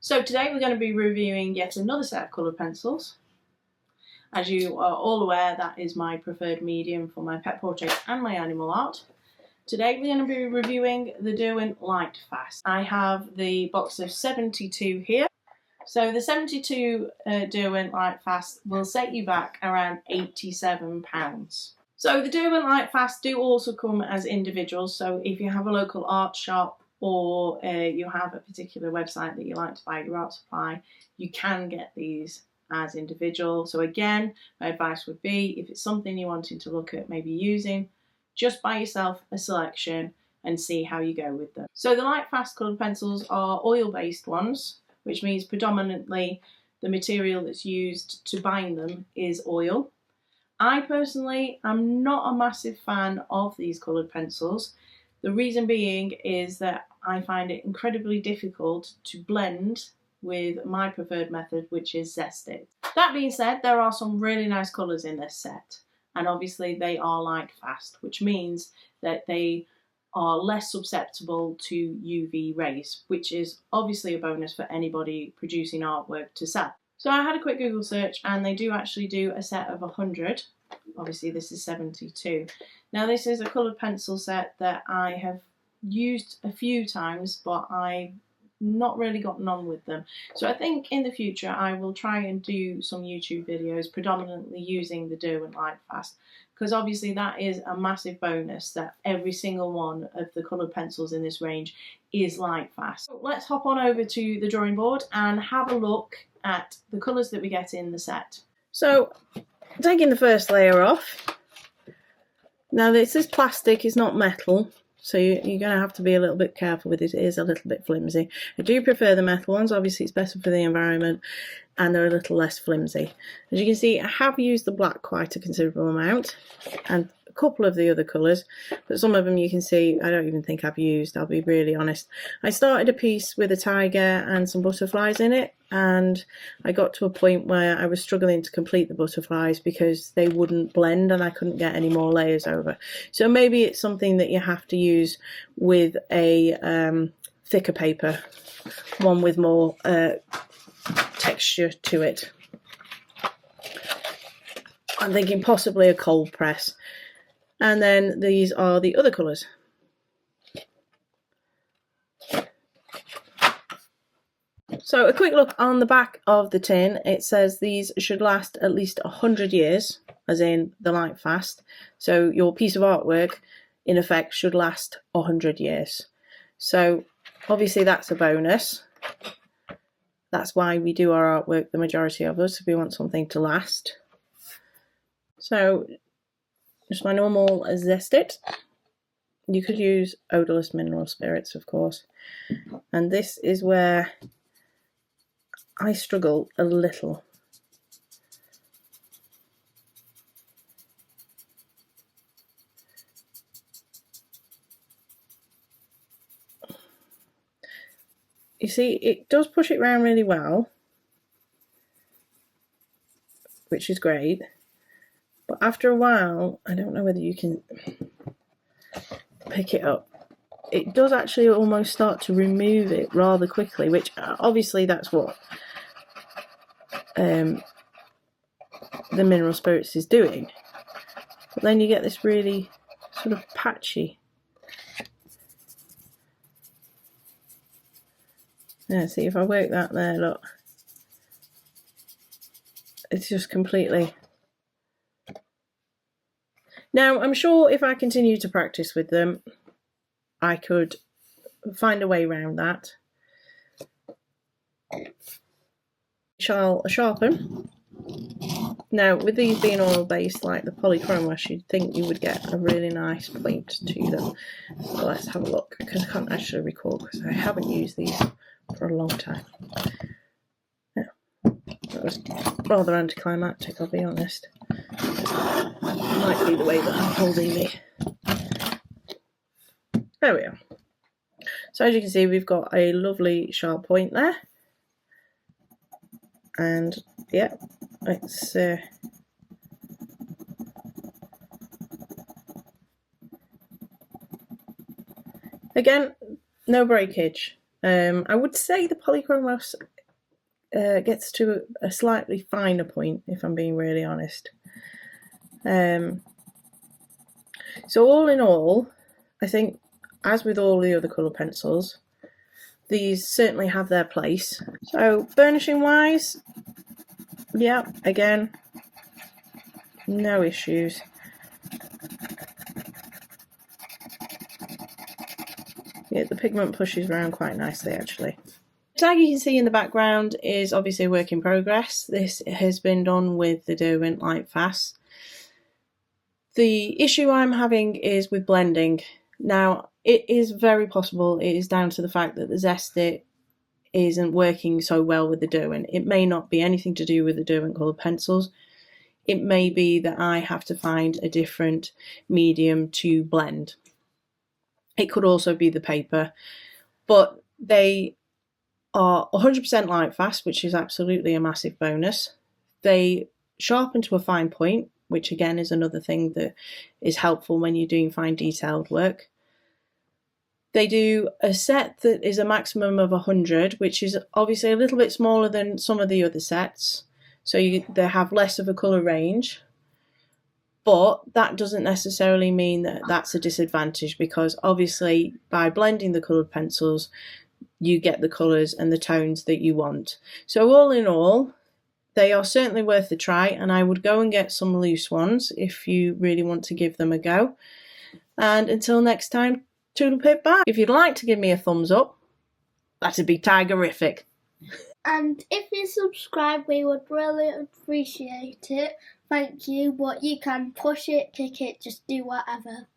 So today we're going to be reviewing yet another set of coloured pencils. As you are all aware, that is my preferred medium for my pet portraits and my animal art. Today we're going to be reviewing the Derwent Lightfast. I have the box of 72 here. So the 72 Derwent Lightfast will set you back around £87. So the Derwent Lightfast do also come as individuals, so if you have a local art shop or you have a particular website that you like to buy your art supply, you can get these as individual. So again, my advice would be, if it's something you're wanting to look at maybe using, just buy yourself a selection and see how you go with them. So the Lightfast coloured pencils are oil-based ones, which means predominantly the material that's used to bind them is oil. I personally am not a massive fan of these coloured pencils. The reason being is that I find it incredibly difficult to blend with my preferred method, which is zested. That being said, there are some really nice colours in this set, and obviously they are Lightfast, which means that they are less susceptible to UV rays, which is obviously a bonus for anybody producing artwork to sell. So I had a quick Google search and they do actually do a set of 100. Obviously this is 72. Now this is a coloured pencil set that I have used a few times, but I've not really gotten on with them. So I think in the future I will try and do some YouTube videos predominantly using the Derwent Lightfast, because obviously that is a massive bonus that every single one of the coloured pencils in this range is Lightfast. So let's hop on over to the drawing board and have a look at the colours that we get in the set. So taking the first layer off. Now this is plastic, it's not metal, so you're going to have to be a little bit careful with it. It is a little bit flimsy. I do prefer the metal ones, obviously it's better for the environment and they're a little less flimsy. As you can see, I have used the black quite a considerable amount and a couple of the other colours, but some of them you can see I don't even think I've used, I'll be really honest. I started a piece with a tiger and some butterflies in it, and I got to a point where I was struggling to complete the butterflies because they wouldn't blend and I couldn't get any more layers over. So maybe it's something that you have to use with a thicker paper, one with more texture to it. I'm thinking possibly a cold press. And then these are the other colours. So a quick look on the back of the tin. It says these should last at least 100 years, as in the Lightfast. So your piece of artwork, in effect, should last 100 years. So obviously that's a bonus. That's why we do our artwork, the majority of us, if we want something to last. So just my normal zested. You could use odourless mineral spirits, of course. And this is where I struggle a little. You see, it does push it round really well, which is great. But after a while, I don't know whether you can pick it up. It does actually almost start to remove it rather quickly, which obviously that's what the mineral spirits is doing. But then you get this really sort of patchy. Yeah, see if I work that there, look. It's just completely... Now, I'm sure if I continue to practice with them, I could find a way around that. Shall sharpen. Now, with these being oil-based, like the polychrome wash, you'd think you would get a really nice point to them. So let's have a look, because I can't actually recall, because I haven't used these for a long time. Yeah. That was rather anticlimactic, I'll be honest. Might be the way that I'm holding me. There we are. So as you can see, we've got a lovely sharp point there. And yeah, let's again, no breakage. I would say the polychrome gets to a slightly finer point, if I'm being really honest. So all in all, I think, as with all the other colour pencils, these certainly have their place. So burnishing wise, yeah, again, no issues. Yeah, the pigment pushes around quite nicely actually. The tag you can see in the background is obviously a work in progress. This has been done with the Derwent lightfast. The issue I'm having is with blending. Now, it is very possible it is down to the fact that the Zesty isn't working so well with the Derwent. It may not be anything to do with the Derwent coloured pencils. It may be that I have to find a different medium to blend. It could also be the paper, but they are 100% lightfast, which is absolutely a massive bonus. They sharpen to a fine point, which again is another thing that is helpful when you're doing fine detailed work. They do a set that is a maximum of 100, which is obviously a little bit smaller than some of the other sets, so they have less of a colour range. But that doesn't necessarily mean that that's a disadvantage, because obviously by blending the coloured pencils, you get the colours and the tones that you want. So all in all, they are certainly worth a try, and I would go and get some loose ones if you really want to give them a go. And until next time, toodle pip bye. If you'd like to give me a thumbs up, that'd be tigerific. And if you subscribe, we would really appreciate it. Thank you, but you can push it, kick it, just do whatever.